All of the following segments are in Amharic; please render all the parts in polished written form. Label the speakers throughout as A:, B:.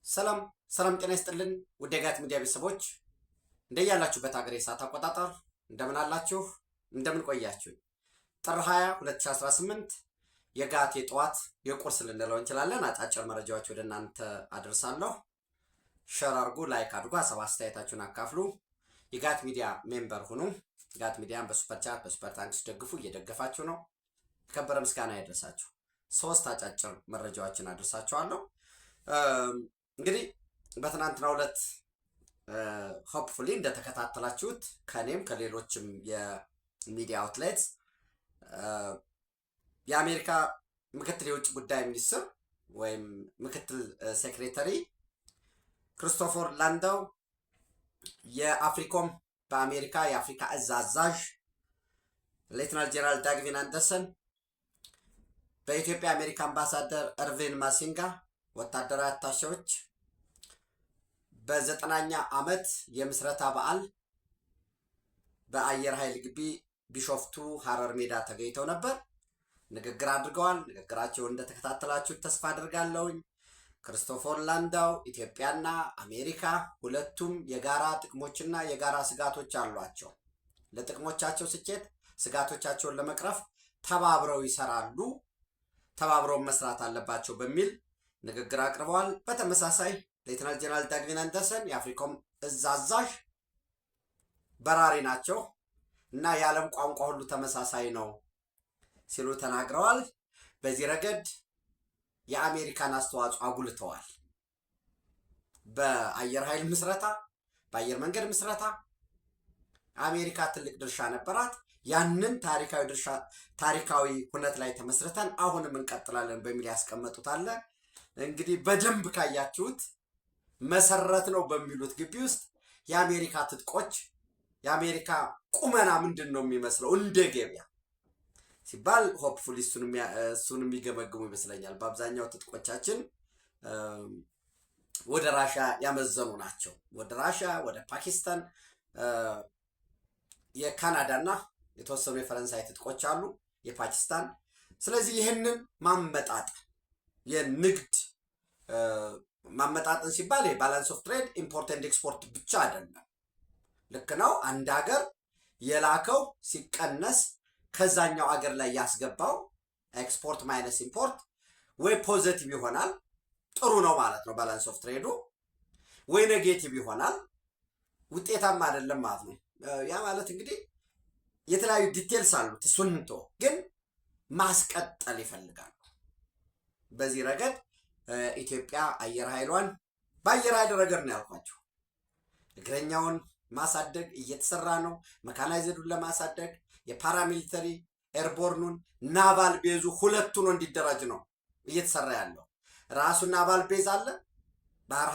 A: ሰላም ሰላም ጤና ይስጥልን ውድ የጋት ሚዲያ ቤተሰቦች እንደያላችሁበት ሀገር የሰዓት አቆጣጠር እንደምን አላችሁ? እንደምን ቆያችሁ? ጥር 20 2018 የጋት የጠዋት የቁርስ ልንለው እንችላለን አጫጭር መረጃዎች ወደ እናንተ አደርሳለሁ። ሼር አድርጉ፣ ላይክ አድርጉ፣ ሀሳብ አስተያየታችሁን አካፍሉ። የጋት ሚዲያ ሜምበር ሁኑ። ጋት ሚዲያን በሱፐር ቻት በሱፐር ታንክስ ደግፉ። እየደገፋችሁ ነው። ከበረ ምስጋና ያደርሳችሁ። ሶስት አጫጭር መረጃዎችን አደርሳችኋለሁ። እንግዲህ በትናንትናው ዕለት ሆፕፉሊ እንደተከታተላችሁት ከኔም ከሌሎችም የሚዲያ አውትሌትስ የአሜሪካ ምክትል የውጭ ጉዳይ ሚኒስትር ወይም ምክትል ሴክሬታሪ ክሪስቶፈር ላንዳው የአፍሪኮም በአሜሪካ የአፍሪካ እዝ አዛዥ ሌተናል ጄኔራል ዳግቪን አንደርሰን በኢትዮጵያ አሜሪካ አምባሳደር እርቪን ማሲንጋ ወታደራዊ አታሼዎች በ90ኛ ዓመት የምስረታ በዓል በአየር ኃይል ግቢ ቢሾፍቱ ሐረር ሜዳ ተገኝተው ነበር። ንግግር አድርገዋል። ንግግራቸውን እንደተከታተላችሁ ተስፋ አድርጋለሁኝ። ክሪስቶፈር ላንዳው ኢትዮጵያና አሜሪካ ሁለቱም የጋራ ጥቅሞችና የጋራ ስጋቶች አሏቸው። ለጥቅሞቻቸው ስኬት ስጋቶቻቸውን ለመቅረፍ ተባብረው ይሰራሉ፣ ተባብረው መስራት አለባቸው በሚል ንግግር አቅርበዋል። በተመሳሳይ ሌተናል ጄኔራል ዳግቪን አንደርሰን የአፍሪኮም እዝ አዛዥ በራሪ ናቸው እና የዓለም ቋንቋ ሁሉ ተመሳሳይ ነው ሲሉ ተናግረዋል። በዚህ ረገድ የአሜሪካን አስተዋጽኦ አጉልተዋል። በአየር ኃይል ምስረታ፣ በአየር መንገድ ምስረታ አሜሪካ ትልቅ ድርሻ ነበራት። ያንን ታሪካዊ ሁነት ላይ ተመስርተን አሁንም እንቀጥላለን በሚል ያስቀመጡት አለ። እንግዲህ በደንብ ካያችሁት መሰረት ነው በሚሉት ግቢ ውስጥ የአሜሪካ ትጥቆች የአሜሪካ ቁመና ምንድን ነው የሚመስለው እንደ ገበያ ሲባል ሆፕፉሊ እሱን የሚገመግሙ ይመስለኛል። በአብዛኛው ትጥቆቻችን ወደ ራሽያ ያመዘኑ ናቸው። ወደ ራሽያ፣ ወደ ፓኪስታን፣ የካናዳና የተወሰኑ የፈረንሳይ ትጥቆች አሉ፣ የፓኪስታን። ስለዚህ ይህንን ማመጣጠን የንግድ ማመጣጠን ሲባል ባላንስ ኦፍ ትሬድ ኢምፖርት ኤንድ ኤክስፖርት ብቻ አይደለም። ልክ ነው። አንድ ሀገር የላከው ሲቀነስ ከዛኛው ሀገር ላይ ያስገባው ኤክስፖርት ማይነስ ኢምፖርት ወይ ፖዘቲቭ ይሆናል፣ ጥሩ ነው ማለት ነው ባላንስ ኦፍ ትሬዱ፣ ወይ ኔጌቲቭ ይሆናል፣ ውጤታማ አይደለም ማለት ነው። ያ ማለት እንግዲህ የተለያዩ ዲቴልስ አሉት። እሱን ግን ማስቀጠል ይፈልጋሉ። በዚህ ረገድ ኢትዮጵያ አየር ኃይሏን በአየር ኃይል ረገድ ነው ያልኳቸው። እግረኛውን ማሳደግ እየተሰራ ነው። መካናይዝዱን ለማሳደግ የፓራሚሊተሪ ኤርቦርኑን ናቫል ቤዙ ሁለቱን እንዲደራጅ ነው እየተሰራ ያለው። ራሱ ናቫል ቤዝ አለ ባህር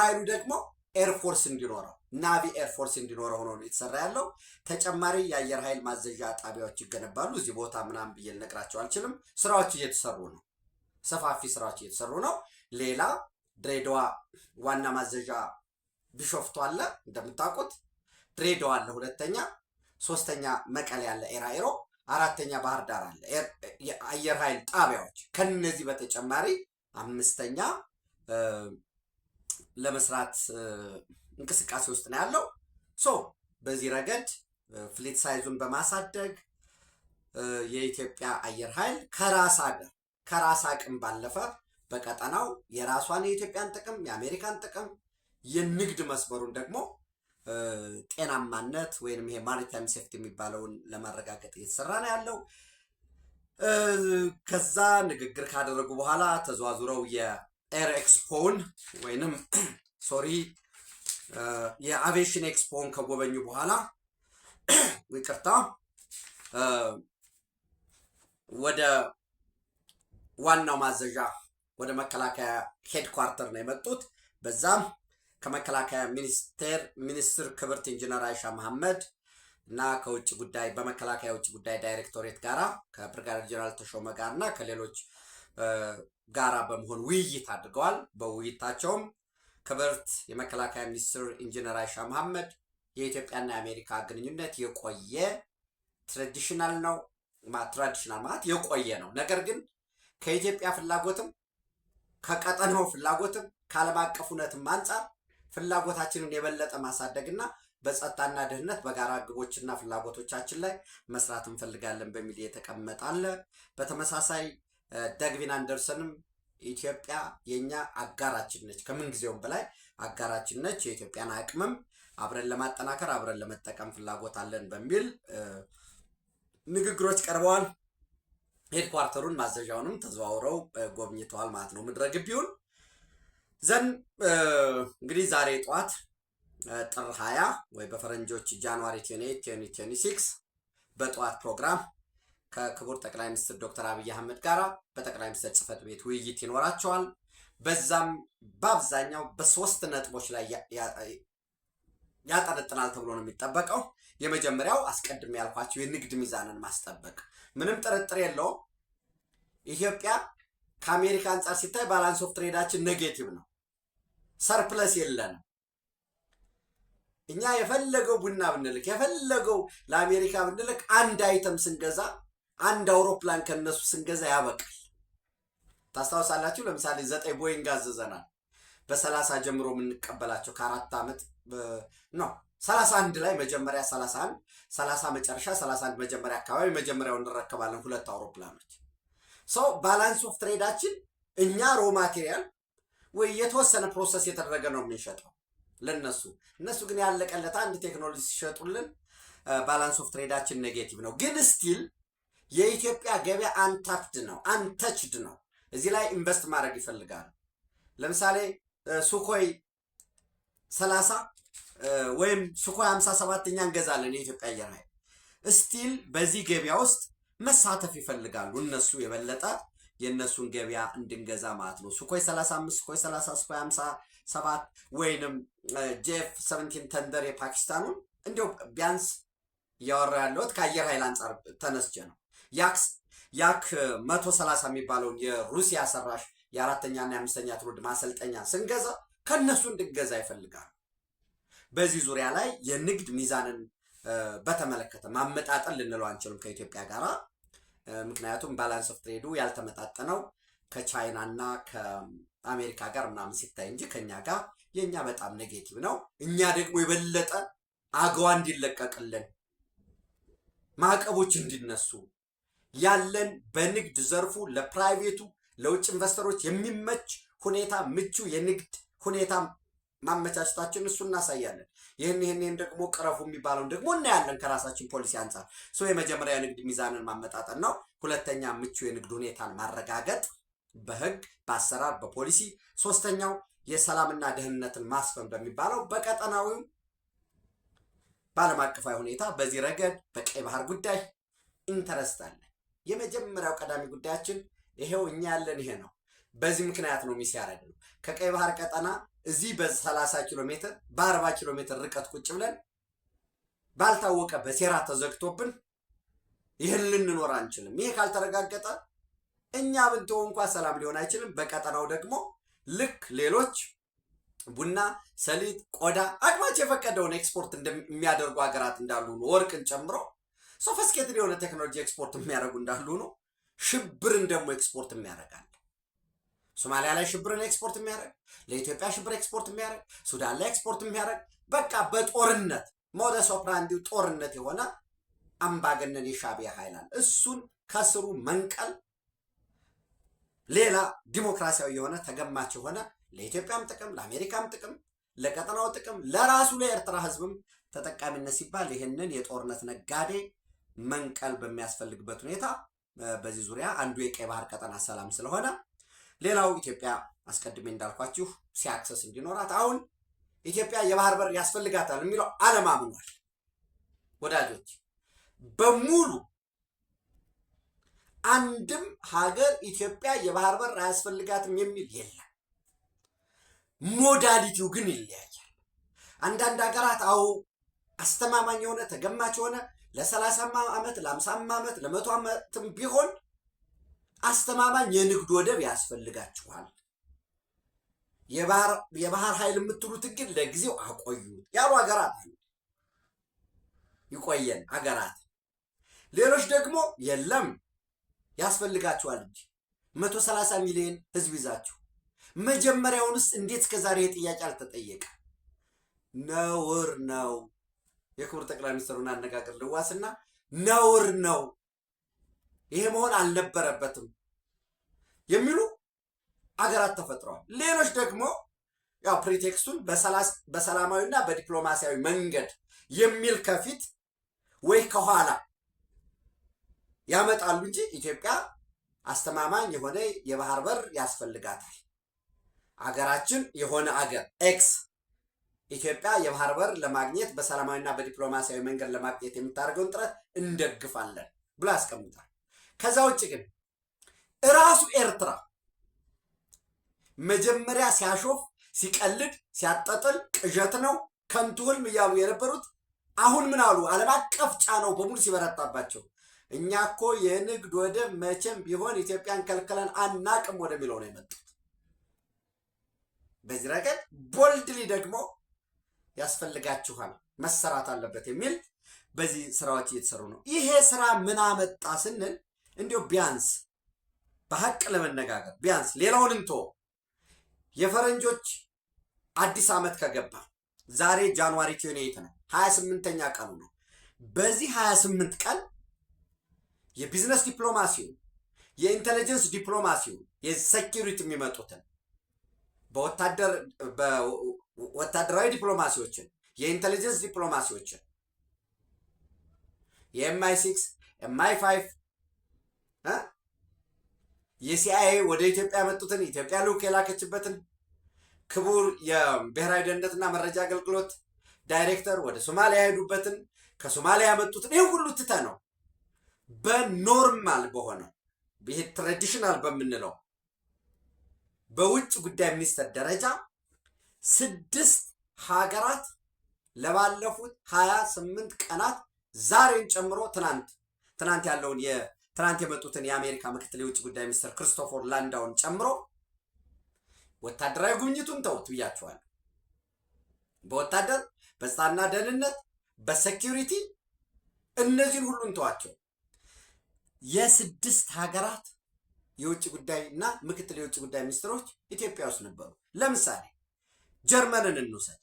A: ኃይሉ ደግሞ ኤርፎርስ እንዲኖረው ናቪ ኤርፎርስ እንዲኖረው ሆኖ ነው የተሰራ ያለው። ተጨማሪ የአየር ኃይል ማዘዣ ጣቢያዎች ይገነባሉ። እዚህ ቦታ ምናምን ብዬ ልነግራቸው አልችልም። ስራዎች እየተሰሩ ነው። ሰፋፊ ስራዎች እየተሰሩ ነው። ሌላ ድሬዳዋ ዋና ማዘዣ ቢሾፍቱ አለ እንደምታውቁት፣ ድሬዳዋ አለ ሁለተኛ፣ ሶስተኛ መቀሌ አለ ኤራኤሮ፣ አራተኛ ባህር ዳር አለ የአየር ኃይል ጣቢያዎች። ከነዚህ በተጨማሪ አምስተኛ ለመስራት እንቅስቃሴ ውስጥ ነው ያለው። በዚህ ረገድ ፍሊት ሳይዙን በማሳደግ የኢትዮጵያ አየር ኃይል ከራስ አቅም ባለፈ በቀጠናው የራሷን የኢትዮጵያን ጥቅም፣ የአሜሪካን ጥቅም፣ የንግድ መስመሩን ደግሞ ጤናማነት ወይንም ይሄ ማሪታይም ሴፍቲ የሚባለውን ለማረጋገጥ እየተሰራ ነው ያለው። ከዛ ንግግር ካደረጉ በኋላ ተዘዋዙረው የኤር ኤክስፖን ወይንም የአቪዬሽን ኤክስፖን ከጎበኙ በኋላ ይቅርታ ወደ ዋናው ማዘዣ ወደ መከላከያ ሄድኳርተር ነው የመጡት። በዛም ከመከላከያ ሚኒስትር ክብርት ኢንጂነር አይሻ መሐመድ እና ከውጭ ጉዳይ በመከላከያ ውጭ ጉዳይ ዳይሬክቶሬት ጋራ ከብርጋዴር ጀነራል ተሾመ ጋር እና ከሌሎች ጋራ በመሆን ውይይት አድርገዋል። በውይይታቸውም ክብርት የመከላከያ ሚኒስትር ኢንጂነር አይሻ መሐመድ የኢትዮጵያና የአሜሪካ ግንኙነት የቆየ ትራዲሽናል ማለት የቆየ ነው። ነገር ግን ከኢትዮጵያ ፍላጎትም ከቀጠናው ፍላጎትም ከዓለም አቀፍ እውነትም አንጻር ፍላጎታችንን የበለጠ ማሳደግና በጸጥታና ደህንነት በጋራ ግቦችና ፍላጎቶቻችን ላይ መስራት እንፈልጋለን በሚል የተቀመጠ አለ። በተመሳሳይ ደግቪን አንደርሰንም ኢትዮጵያ የኛ አጋራችን ነች፣ ከምን ጊዜውም በላይ አጋራችን ነች፣ የኢትዮጵያን አቅምም አብረን ለማጠናከር አብረን ለመጠቀም ፍላጎት አለን በሚል ንግግሮች ቀርበዋል። ሄድኳርተሩን ማዘዣውንም ተዘዋውረው ጎብኝተዋል ማለት ነው ምድረ ግቢውን። እንግዲህ ዛሬ ጠዋት ጥር 20 ወይ በፈረንጆች ጃንዋሪ 28 2026 በጠዋት ፕሮግራም ከክቡር ጠቅላይ ሚኒስትር ዶክተር አብይ አህመድ ጋር በጠቅላይ ሚኒስትር ጽህፈት ቤት ውይይት ይኖራቸዋል። በዛም በአብዛኛው በ3 ነጥቦች ላይ ያጠነጥናል ተብሎ ነው የሚጠበቀው። የመጀመሪያው አስቀድሜ ያልኳቸው የንግድ ሚዛንን ማስጠበቅ፣ ምንም ጥርጥር የለውም ኢትዮጵያ ከአሜሪካ አንጻር ሲታይ ባላንስ ኦፍ ትሬዳችን ኔጌቲቭ ነው፣ ሰርፕለስ የለንም። እኛ የፈለገው ቡና ብንልክ የፈለገው ለአሜሪካ ብንልክ አንድ አይተም ስንገዛ አንድ አውሮፕላን ከነሱ ስንገዛ ያበቃል። ታስታውሳላችሁ? ለምሳሌ 9 ቦይንግ አዘዘናል። በ30 ጀምሮ የምንቀበላቸው ከ4 ዓመት ነው 31 ላይ መጀመሪያ 31 30 መጨረሻ 31 መጀመሪያ አካባቢ መጀመሪያውን እንረከባለን 2 አውሮፕላኖች። ሰው ባላንስ ኦፍ ትሬዳችን እኛ ሮ ማቴሪያል ወይ የተወሰነ ፕሮሰስ የተደረገ ነው የምንሸጠው ለነሱ። እነሱ ግን ያለቀለት አንድ ቴክኖሎጂ ሲሸጡልን ባላንስ ኦፍ ትሬዳችን ኔጌቲቭ ነው። ግን ስቲል የኢትዮጵያ ገበያ አንታፕድ ነው፣ አንተችድ ነው። እዚህ ላይ ኢንቨስት ማድረግ ይፈልጋሉ። ለምሳሌ ሱኮይ 30 ወይም ሱኮይ 57 እኛ እንገዛለን የኢትዮጵያ አየር ኃይል። ስቲል በዚህ ገበያ ውስጥ መሳተፍ ይፈልጋሉ እነሱ የበለጠ የእነሱን ገበያ እንድንገዛ ማለት ነው። ሱኮይ 35 ሱኮይ 30 ሱኮይ 57 ወይንም ጄፍ 17 ተንደር የፓኪስታኑን እንዲሁ ቢያንስ እያወራ ያለሁት ከአየር ኃይል አንጻር ተነስቼ ነው። ያክ 130 የሚባለውን የሩሲያ ሰራሽ የ4ኛና የ5ኛ ትውልድ ማሰልጠኛ ስንገዛ ከነሱ እንድንገዛ ይፈልጋሉ። በዚህ ዙሪያ ላይ የንግድ ሚዛንን በተመለከተ ማመጣጠን ልንለው አንችልም ከኢትዮጵያ ጋራ። ምክንያቱም ባላንስ ኦፍ ትሬዱ ያልተመጣጠነው ከቻይና እና ከአሜሪካ ጋር ምናምን ሲታይ እንጂ ከኛ ጋር የኛ በጣም ኔጌቲቭ ነው። እኛ ደግሞ የበለጠ አገዋ እንዲለቀቅልን ማዕቀቦች እንዲነሱ ያለን በንግድ ዘርፉ ለፕራይቬቱ ለውጭ ኢንቨስተሮች የሚመች ሁኔታ ምቹ የንግድ ሁኔታ ማመቻቸታችን እሱ እናሳያለን። ይህን ደግሞ ቅረፉ የሚባለውን ደግሞ እናያለን ከራሳችን ፖሊሲ አንጻር። የመጀመሪያ የንግድ ሚዛንን ማመጣጠን ነው። ሁለተኛ ምቹ የንግድ ሁኔታን ማረጋገጥ በህግ በአሰራር በፖሊሲ። ሶስተኛው የሰላምና ደህንነትን ማስፈን በሚባለው በቀጠናዊው በዓለም አቀፋዊ ሁኔታ በዚህ ረገድ በቀይ ባህር ጉዳይ ኢንተረስት አለ። የመጀመሪያው ቀዳሚ ጉዳያችን ይሄው እኛ ያለን ይሄ ነው። በዚህ ምክንያት ነው ሚስ ያደረግነው ከቀይ ባህር ቀጠና እዚህ በ30 ኪሎ ሜትር በ40 ኪሎ ሜትር ርቀት ቁጭ ብለን ባልታወቀ በሴራ ተዘግቶብን ይህን ልንኖር አንችልም። ይሄ ካልተረጋገጠ እኛ ብንተው እንኳን ሰላም ሊሆን አይችልም። በቀጠናው ደግሞ ልክ ሌሎች ቡና፣ ሰሊጥ፣ ቆዳ አቅማቸው የፈቀደውን ኤክስፖርት እንደሚያደርጉ ሀገራት እንዳሉ ነው። ወርቅን ጨምሮ ሶፊስቲኬትድ የሆነ ቴክኖሎጂ ኤክስፖርት የሚያደርጉ እንዳሉ ነው። ሽብርን ደግሞ ኤክስፖርት የሚያደርጋል። ሶማሊያ ላይ ሽብርን ኤክስፖርት የሚያደርግ፣ ለኢትዮጵያ ሽብር ኤክስፖርት የሚያደርግ፣ ሱዳን ላይ ኤክስፖርት የሚያደርግ በቃ በጦርነት ሞደስ ኦፕራንዲው ጦርነት የሆነ አምባገነን የሻዕቢያ ኃይል አለ። እሱን ከስሩ መንቀል ሌላ ዲሞክራሲያዊ የሆነ ተገማች የሆነ ለኢትዮጵያም ጥቅም ለአሜሪካም ጥቅም ለቀጠናው ጥቅም ለራሱ ለኤርትራ ህዝብም ተጠቃሚነት ሲባል ይህንን የጦርነት ነጋዴ መንቀል በሚያስፈልግበት ሁኔታ በዚህ ዙሪያ አንዱ የቀይ ባህር ቀጠና ሰላም ስለሆነ ሌላው ኢትዮጵያ አስቀድሜ እንዳልኳችሁ ሲያክሰስ እንዲኖራት አሁን ኢትዮጵያ የባህር በር ያስፈልጋታል የሚለው ዓለም አምኗል። ወዳጆች በሙሉ አንድም ሀገር ኢትዮጵያ የባህር በር አያስፈልጋትም የሚል የለም። ሞዳሊቲው ግን ይለያያል። አንዳንድ ሀገራት አዎ አስተማማኝ የሆነ ተገማች የሆነ ለ30 ዓመት ለ50 ዓመት ለ100 ዓመትም ቢሆን አስተማማኝ የንግድ ወደብ ያስፈልጋችኋል፣ የባህር ኃይል የምትሉት ግን ለጊዜው አቆዩ ያሉ ሀገራት ይቆየን ሀገራት። ሌሎች ደግሞ የለም ያስፈልጋችኋል እንጂ 130 ሚሊዮን ህዝብ ይዛችሁ መጀመሪያውንስ እንዴት እስከዛሬ የጥያቄ አልተጠየቀ? ነውር ነው። የክቡር ጠቅላይ ሚኒስትሩን አነጋገር ልዋስና ነውር ነው፣ ይሄ መሆን አልነበረበትም የሚሉ አገራት ተፈጥረዋል። ሌሎች ደግሞ ያው ፕሪቴክስቱን በሰላማዊና በዲፕሎማሲያዊ መንገድ የሚል ከፊት ወይ ከኋላ ያመጣሉ እንጂ ኢትዮጵያ አስተማማኝ የሆነ የባህር በር ያስፈልጋታል። አገራችን የሆነ አገር ኤክስ ኢትዮጵያ የባህር በር ለማግኘት በሰላማዊና በዲፕሎማሲያዊ መንገድ ለማግኘት የምታደርገውን ጥረት እንደግፋለን ብሎ ያስቀምጣል። ከዛ ውጭ ግን እራሱ ኤርትራ መጀመሪያ ሲያሾፍ፣ ሲቀልድ፣ ሲያጠጥል ቅዠት ነው ከንቱ ህልም እያሉ የነበሩት አሁን ምን አሉ? ዓለም አቀፍ ጫናው በሙሉ ሲበረታባቸው እኛ እኮ የንግድ ወደብ መቼም ቢሆን ኢትዮጵያን ከልክለን አናቅም ወደሚለው ነው የመጡት። በዚህ ረገድ ቦልድሊ ደግሞ ያስፈልጋችኋል መሰራት አለበት የሚል በዚህ ስራዎች እየተሰሩ ነው። ይሄ ስራ ምን አመጣ ስንል እንዲሁ ቢያንስ በሐቅ ለመነጋገር ቢያንስ ሌላውን እንቶ የፈረንጆች አዲስ ዓመት ከገባ ዛሬ ጃንዋሪ 28 ነው፣ 28ኛ ቀኑ ነው። በዚህ 28 ቀን የቢዝነስ ዲፕሎማሲውን፣ የኢንተለጀንስ ዲፕሎማሲውን፣ የሴኪሪቲ የሚመጡትን በወታደራዊ ዲፕሎማሲዎችን፣ የኢንተለጀንስ ዲፕሎማሲዎችን የMI6 MI5 የሲአይኤ ወደ ኢትዮጵያ ያመጡትን ኢትዮጵያ ልዑክ የላከችበትን ክቡር የብሔራዊ ደህንነትና መረጃ አገልግሎት ዳይሬክተር ወደ ሶማሊያ የሄዱበትን ከሶማሊያ ያመጡትን ይህ ሁሉ ትተ ነው በኖርማል በሆነው ይሄ ትራዲሽናል በምንለው በውጭ ጉዳይ ሚኒስቴር ደረጃ 6 ሀገራት ለባለፉት 28 ቀናት ዛሬን ጨምሮ ትናንት ያለውን ትናንት የመጡትን የአሜሪካ ምክትል የውጭ ጉዳይ ሚኒስትር ክሪስቶፈር ላንዳውን ጨምሮ ወታደራዊ ጉብኝቱን ተውት ብያቸዋለሁ። በወታደር በጸጥታና ደህንነት በሴኪሪቲ እነዚህን ሁሉ እንተዋቸው። የ6 ሀገራት የውጭ ጉዳይና ምክትል የውጭ ጉዳይ ሚኒስትሮች ኢትዮጵያ ውስጥ ነበሩ። ለምሳሌ ጀርመንን እንውሰድ።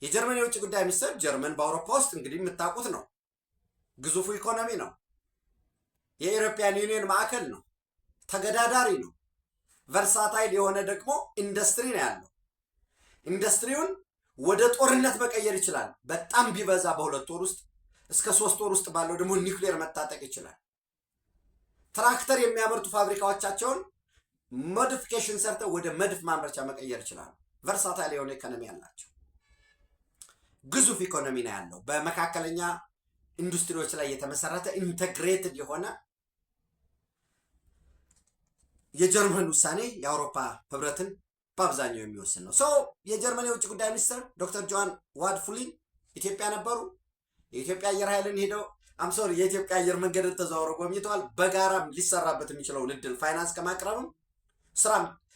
A: የጀርመን የውጭ ጉዳይ ሚኒስትር ጀርመን በአውሮፓ ውስጥ እንግዲህ የምታውቁት ነው፣ ግዙፉ ኢኮኖሚ ነው፣ የኢሮፒያን ዩኒየን ማዕከል ነው፣ ተገዳዳሪ ነው፣ ቨርሳታይል የሆነ ደግሞ ኢንዱስትሪ ነው ያለው። ኢንዱስትሪውን ወደ ጦርነት መቀየር ይችላል። በጣም ቢበዛ በ2 ወር ውስጥ እስከ 3 ወር ውስጥ ባለው ደግሞ ኒውክሌር መታጠቅ ይችላል። ትራክተር የሚያመርቱ ፋብሪካዎቻቸውን ሞዲፊኬሽን ሰርተው ወደ መድፍ ማምረቻ መቀየር ይችላሉ። ቨርሳታይል የሆነ ኢኮኖሚ ያላቸው ግዙፍ ኢኮኖሚ ነው ያለው። በመካከለኛ ኢንዱስትሪዎች ላይ የተመሰረተ ኢንተግሬትድ የሆነ የጀርመን ውሳኔ የአውሮፓ ህብረትን በአብዛኛው የሚወስን ነው። የጀርመን የውጭ ጉዳይ ሚኒስትር ዶክተር ጆሃን ዋድፉሊን ኢትዮጵያ ነበሩ። የኢትዮጵያ አየር ኃይልን ሄደው የኢትዮጵያ አየር መንገድን ተዘዋውረው ጎብኝተዋል። በጋራም ሊሰራበት የሚችለውን እድል ፋይናንስ ከማቅረብም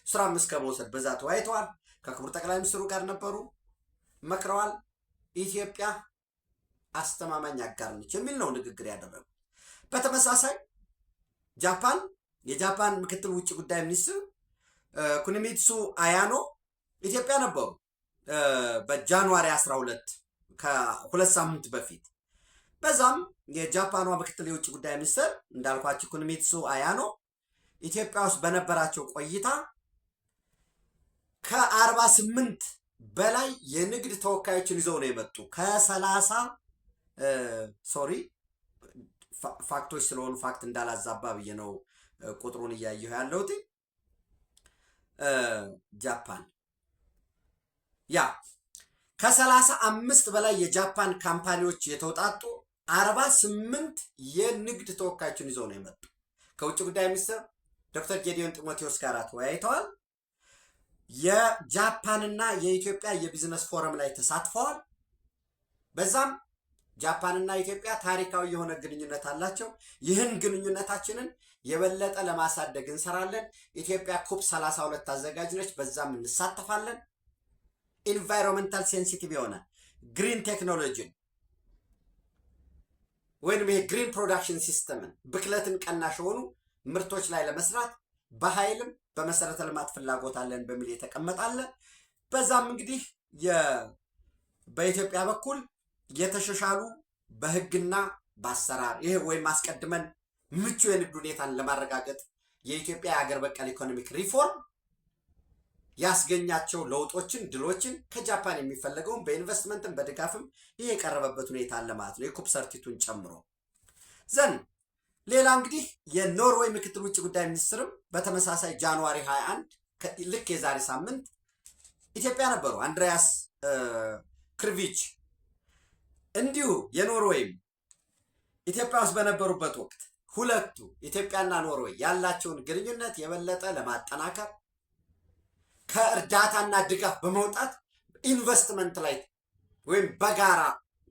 A: ስራም እስከ መውሰድ በዛ ተወያይተዋል። ከክቡር ጠቅላይ ሚኒስትሩ ጋር ነበሩ፣ መክረዋል። ኢትዮጵያ አስተማማኝ አጋር ነች የሚል ነው ንግግር ያደረጉ። በተመሳሳይ የጃፓን ምክትል ውጭ ጉዳይ ሚኒስትር ኩኒሚትሱ አያኖ ኢትዮጵያ ነበሩ በጃንዋሪ 12 ከ2 ሳምንት በፊት። በዛም የጃፓኗ ምክትል የውጭ ጉዳይ ሚኒስትር እንዳልኳችሁ ኩኒሚትሱ አያኖ ኢትዮጵያ ውስጥ በነበራቸው ቆይታ ከ48 በላይ የንግድ ተወካዮችን ይዘው ነው የመጡ። ከ30 ፋክቶች ስለሆኑ ፋክት እንዳላዛባ ብዬ ነው ቁጥሩን እያየሁ ያለሁት። ጃፓን ከ35 በላይ የጃፓን ካምፓኒዎች የተውጣጡ 48 የንግድ ተወካዮችን ይዘው ነው የመጡ። ከውጭ ጉዳይ ሚኒስትር ዶክተር ጌዲዮን ጢሞቴዎስ ጋር ተወያይተዋል። የጃፓንና የኢትዮጵያ የቢዝነስ ፎረም ላይ ተሳትፈዋል። በዛም ጃፓንና ኢትዮጵያ ታሪካዊ የሆነ ግንኙነት አላቸው። ይህን ግንኙነታችንን የበለጠ ለማሳደግ እንሰራለን። ኢትዮጵያ ኩፕ 32 አዘጋጅ ነች፣ በዛም እንሳተፋለን። ኢንቫይሮንመንታል ሴንሲቲቭ የሆነ ግሪን ቴክኖሎጂን ወይም ይሄ ግሪን ፕሮዳክሽን ሲስተምን ብክለትን ቀናሽ የሆኑ ምርቶች ላይ ለመስራት በኃይልም በመሰረተ ልማት ፍላጎት አለን በሚል የተቀመጣለ። በዛም እንግዲህ በኢትዮጵያ በኩል የተሻሻሉ በህግና በአሰራር ይሄ ወይም አስቀድመን ምቹ የንግድ ሁኔታን ለማረጋገጥ የኢትዮጵያ የሀገር በቀል ኢኮኖሚክ ሪፎርም ያስገኛቸው ለውጦችን ድሎችን ከጃፓን የሚፈለገውን በኢንቨስትመንትም በድጋፍም ይሄ የቀረበበት ሁኔታ አለ ማለት ነው፣ የኩፕ ሰርቲቱን ጨምሮ። ሌላ እንግዲህ የኖርዌይ ምክትል ውጭ ጉዳይ ሚኒስትርም በተመሳሳይ ጃንዋሪ 21 ልክ የዛሬ ሳምንት ኢትዮጵያ ነበሩ። አንድሪያስ ክርቪች እንዲሁ የኖርዌይም ኢትዮጵያ ውስጥ በነበሩበት ወቅት ሁለቱ ኢትዮጵያና ኖርዌይ ያላቸውን ግንኙነት የበለጠ ለማጠናከር ከእርዳታና ድጋፍ በመውጣት ኢንቨስትመንት ላይ ወይም በጋራ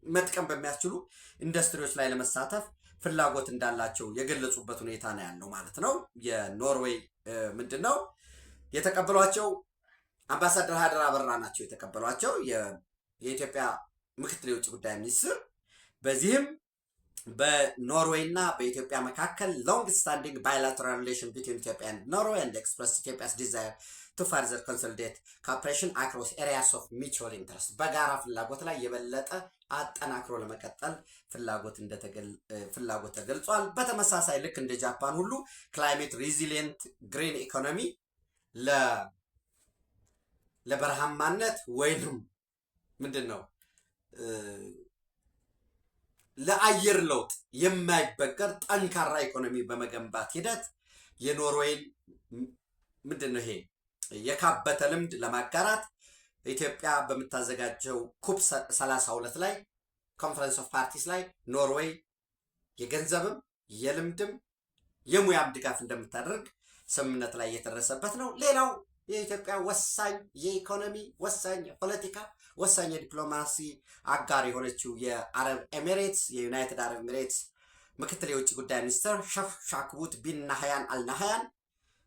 A: መጥቀም በሚያስችሉ ኢንዱስትሪዎች ላይ ለመሳተፍ ፍላጎት እንዳላቸው የገለጹበት ሁኔታ ነው ያለው ማለት ነው። የኖርዌይ ምንድነው የተቀበሏቸው? አምባሳደር ሀደራ አበራ ናቸው የተቀበሏቸው የኢትዮጵያ ምክትል የውጭ ጉዳይ ሚኒስትር። በዚህም በኖርዌይ እና በኢትዮጵያ መካከል ሎንግ ስታንዲንግ ባይላተራል ሪሌሽን ቢትዊን ኢትዮጵያ ኤንድ ኖርዌይ ኤንድ ኤክስፕረስ ኢትዮጵያስ ዲዛይር ቱ ፈርዘር ኮንሶሊዴት ኮኦፐሬሽን አክሮስ ኤሪያስ ኦፍ ሚቹዋል ኢንተረስት በጋራ ፍላጎት ላይ የበለጠ አጠናክሮ ለመቀጠል ፍላጎት ተገልጿል። በተመሳሳይ ልክ እንደ ጃፓን ሁሉ ክላይሜት ሬዚሊየንት ግሪን ኢኮኖሚ ለበረሃማነት ወይንም ምንድነው ለአየር ለውጥ የማይበገር ጠንካራ ኢኮኖሚ በመገንባት ሂደት የኖርዌይን ምንድነው ይሄ የካበተ ልምድ ለማጋራት ኢትዮጵያ በምታዘጋጀው ኩፕ 32 ላይ ኮንፈረንስ ኦፍ ፓርቲስ ላይ ኖርዌይ የገንዘብም የልምድም የሙያም ድጋፍ እንደምታደርግ ስምምነት ላይ የተደረሰበት ነው። ሌላው የኢትዮጵያ ወሳኝ የኢኮኖሚ ወሳኝ ፖለቲካ ወሳኝ የዲፕሎማሲ አጋር የሆነችው የአረብ ኤሚሬትስ የዩናይትድ አረብ ኤሚሬትስ ምክትል የውጭ ጉዳይ ሚኒስትር ሼክ ሻክቡት ቢን ናህያን አልናህያን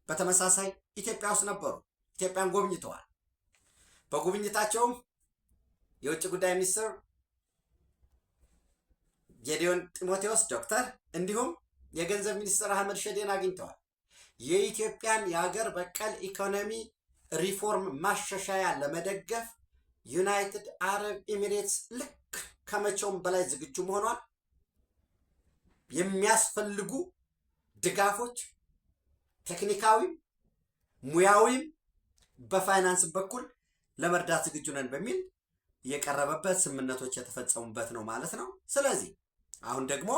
A: በተመሳሳይ ኢትዮጵያ ውስጥ ነበሩ። ኢትዮጵያን ጎብኝተዋል። በጉብኝታቸውም የውጭ ጉዳይ ሚኒስትር ጌዲዮን ጢሞቴዎስ ዶክተር እንዲሁም የገንዘብ ሚኒስትር አህመድ ሸዴን አግኝተዋል። የኢትዮጵያን የሀገር በቀል ኢኮኖሚ ሪፎርም ማሻሻያ ለመደገፍ ዩናይትድ አረብ ኤሚሬትስ ልክ ከመቼውም በላይ ዝግጁ መሆኗን የሚያስፈልጉ ድጋፎች ቴክኒካዊም ሙያዊም በፋይናንስ በኩል ለመርዳት ዝግጁ ነን በሚል የቀረበበት ስምምነቶች የተፈጸሙበት ነው ማለት ነው። ስለዚህ አሁን ደግሞ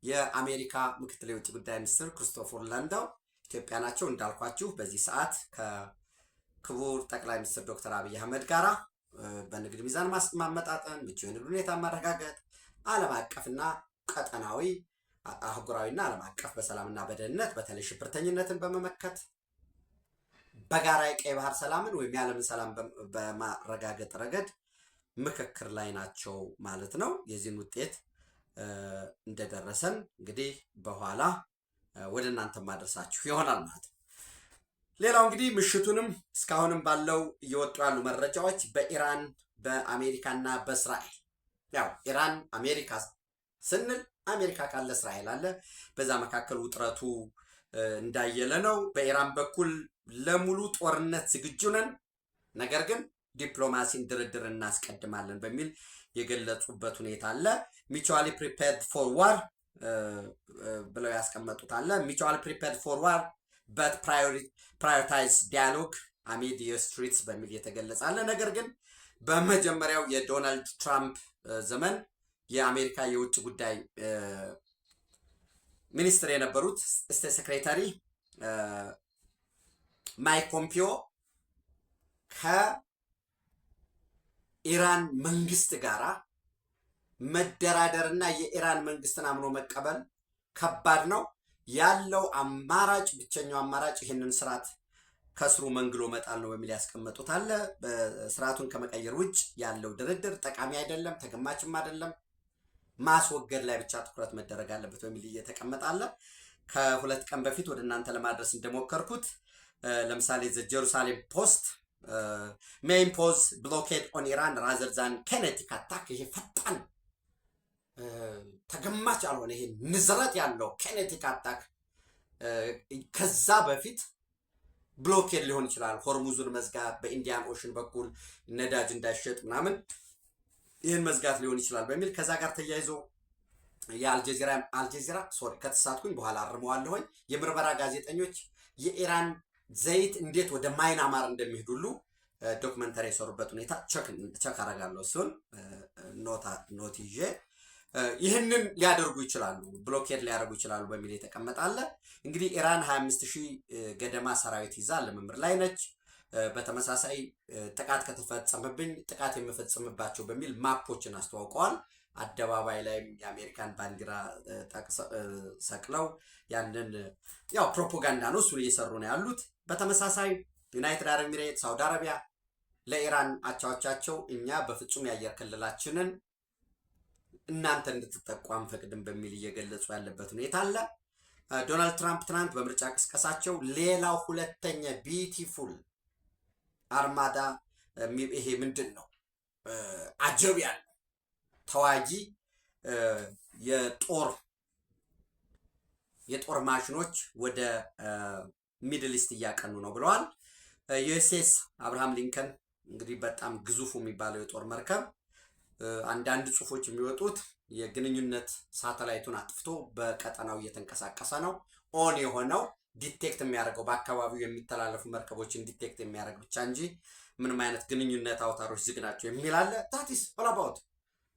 A: የአሜሪካ ምክትል የውጭ ጉዳይ ሚኒስትር ክሪስቶፈር ላንዳው ኢትዮጵያ ናቸው። እንዳልኳችሁ በዚህ ሰዓት ከክቡር ጠቅላይ ሚኒስትር ዶክተር አብይ አህመድ ጋራ በንግድ ሚዛን ማመጣጠን፣ ምቹ የንግድ ሁኔታ ማረጋገጥ፣ ዓለም አቀፍና ቀጠናዊ አህጉራዊና ዓለም አቀፍ በሰላምና በደህንነት በተለይ ሽብርተኝነትን በመመከት በጋራ የቀይ ባህር ሰላምን ወይም የዓለምን ሰላም በማረጋገጥ ረገድ ምክክር ላይ ናቸው ማለት ነው። የዚህን ውጤት እንደደረሰን እንግዲህ በኋላ ወደ እናንተ ማድረሳችሁ ይሆናል ማለት ነው። ሌላው እንግዲህ ምሽቱንም እስካሁንም ባለው እየወጡ ያሉ መረጃዎች በኢራን በአሜሪካና በእስራኤል ያው ኢራን አሜሪካ ስንል አሜሪካ ካለ እስራኤል አለ። በዛ መካከል ውጥረቱ እንዳየለ ነው። በኢራን በኩል ለሙሉ ጦርነት ዝግጁ ነን፣ ነገር ግን ዲፕሎማሲን ድርድር እናስቀድማለን በሚል የገለጹበት ሁኔታ አለ። ሚቹዋሊ ፕሪፔርድ ፎር ዋር ብለው ያስቀመጡት አለ። ሚቹዋሊ ፕሪፔርድ ፎር ዋር በት ፕራዮሪታይዝ ዲያሎግ አሚድ ስትሪትስ በሚል የተገለጸ አለ። ነገር ግን በመጀመሪያው የዶናልድ ትራምፕ ዘመን የአሜሪካ የውጭ ጉዳይ ሚኒስትር የነበሩት ስቴት ሴክሬታሪ ማይክ ፖምፒዮ ከኢራን መንግስት ጋራ መደራደርና የኢራን መንግስትን አምኖ መቀበል ከባድ ነው ያለው አማራጭ ብቸኛው አማራጭ ይህንን ስርዓት ከስሩ መንግሎ መጣል ነው በሚል ያስቀመጡት አለ። በስርዓቱን ከመቀየር ውጭ ያለው ድርድር ጠቃሚ አይደለም፣ ተገማችም አይደለም፣ ማስወገድ ላይ ብቻ ትኩረት መደረግ አለበት በሚል እየተቀመጠ አለ። ከሁለት ቀን በፊት ወደ እናንተ ለማድረስ እንደሞከርኩት ለምሳሌ ዘ ጀሩሳሌም ፖስት may impose blockade on Iran rather than kinetic attack ይሄ ፈጣን ተገማች ያልሆነ ይሄ ንዝረት ያለው kinetic attack ከዛ በፊት ብሎኬድ ሊሆን ይችላል። ሆርሙዙን መዝጋት፣ በኢንዲያን ኦሽን በኩል ነዳጅ እንዳይሸጥ ምናምን ይህን መዝጋት ሊሆን ይችላል በሚል ከዛ ጋር ተያይዞ የአልጀዚራ ከተሳትኩኝ በኋላ አርመዋለሁኝ የምርመራ ጋዜጠኞች የኢራን ዘይት እንዴት ወደ ማይናማር እንደሚሄድ ሁሉ ዶክመንተሪ የሰሩበት ሁኔታ ቸክ አረጋለሁ። እሱን ኖት ይዤ ይህንን ሊያደርጉ ይችላሉ፣ ብሎኬድ ሊያደርጉ ይችላሉ በሚል የተቀመጠ አለ። እንግዲህ ኢራን 25,000 ገደማ ሰራዊት ይዛ ልምምር ላይ ነች። በተመሳሳይ ጥቃት ከተፈጸመብኝ ጥቃት የምፈጽምባቸው በሚል ማፖችን አስተዋውቀዋል። አደባባይ ላይም የአሜሪካን ባንዲራ ሰቅለው ያንን ያው ፕሮፓጋንዳ ነው፣ እሱን እየሰሩ ነው ያሉት። በተመሳሳይ ዩናይትድ አረብ ኤሚሬት፣ ሳውዲ አረቢያ ለኢራን አቻዎቻቸው እኛ በፍጹም የአየር ክልላችንን እናንተ እንድትጠቁ አንፈቅድም በሚል እየገለጹ ያለበት ሁኔታ አለ። ዶናልድ ትራምፕ ትናንት በምርጫ ቅስቀሳቸው ሌላው ሁለተኛ ቢዩቲፉል አርማዳ ይሄ ምንድን ነው አጀብ ያለ ተዋጊ የጦር ማሽኖች ወደ ሚድል ኢስት እያቀኑ ነው ብለዋል። ዩኤስኤስ አብርሃም ሊንከን እንግዲህ በጣም ግዙፉ የሚባለው የጦር መርከብ አንዳንድ ጽሁፎች የሚወጡት የግንኙነት ሳተላይቱን አጥፍቶ በቀጠናው እየተንቀሳቀሰ ነው። ኦን የሆነው ዲቴክት የሚያደርገው በአካባቢው የሚተላለፉ መርከቦችን ዲቴክት የሚያደርግ ብቻ እንጂ ምንም አይነት ግንኙነት አውታሮች ዝግ ናቸው የሚል አለ። ታቲስ ኦል አባውት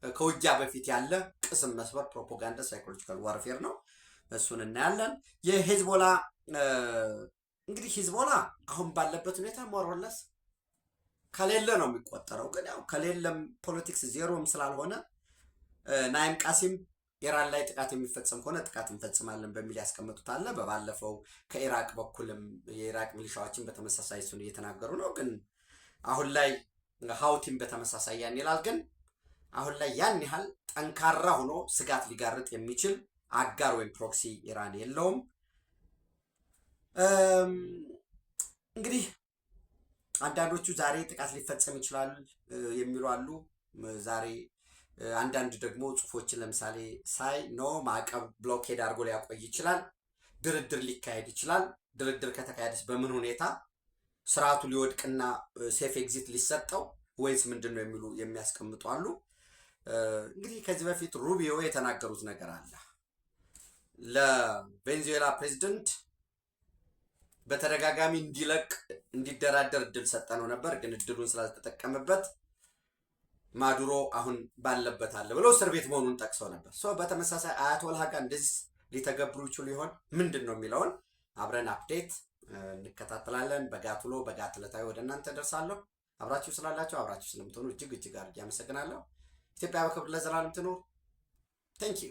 A: ከውጊያ በፊት ያለ ቅስም መስበር ፕሮፓጋንዳ ሳይኮሎጂካል ዋርፌር ነው። እሱን እናያለን። የሂዝቦላ እንግዲህ ሂዝቦላ አሁን ባለበት ሁኔታ ሞሮለስ ከሌለ ነው የሚቆጠረው። ግን ያው ከሌለም ፖለቲክስ ዜሮም ስላልሆነ ናይም ቃሲም ኢራን ላይ ጥቃት የሚፈጸም ከሆነ ጥቃት እንፈጽማለን በሚል ያስቀመጡት አለ። በባለፈው ከኢራቅ በኩልም የኢራቅ ሚሊሻዎችን በተመሳሳይ እሱን እየተናገሩ ነው። ግን አሁን ላይ ሀውቲም በተመሳሳይ ያን ይላል። ግን አሁን ላይ ያን ያህል ጠንካራ ሆኖ ስጋት ሊጋርጥ የሚችል አጋር ወይም ፕሮክሲ ኢራን የለውም። እንግዲህ አንዳንዶቹ ዛሬ ጥቃት ሊፈጸም ይችላል የሚሉ አሉ። ዛሬ አንዳንድ ደግሞ ጽሁፎችን ለምሳሌ ሳይ ኖ ማዕቀብ ብሎኬድ አድርጎ ሊያቆይ ይችላል፣ ድርድር ሊካሄድ ይችላል። ድርድር ከተካሄደስ በምን ሁኔታ ስርዓቱ ሊወድቅና ሴፍ ኤግዚት ሊሰጠው ወይስ ምንድን ነው የሚሉ የሚያስቀምጡ አሉ። እንግዲህ ከዚህ በፊት ሩቢዮ የተናገሩት ነገር አለ። ለቬንዙዌላ ፕሬዚደንት በተደጋጋሚ እንዲደራደር እድል ሰጠነው ነበር፣ ግን እድሉን ስላልተጠቀመበት ማዱሮ አሁን ባለበት አለ ብለው እስር ቤት መሆኑን ጠቅሰው ነበር። በተመሳሳይ አያቶላህ ጋር እንደዚህ ሊተገብሩ ይችሉ ይሆን ምንድን ነው የሚለውን አብረን አፕዴት እንከታተላለን። በጋት ውሎ በጋት ዕለታዊ ወደ እናንተ ደርሳለሁ። አብራችሁ ስላላችሁ አብራችሁ ስለምትሆኑ እጅግ አድርጌ አመሰግናለሁ። ኢትዮጵያ በክብር ለዘላለም ትኑር። ቴንክ ዩ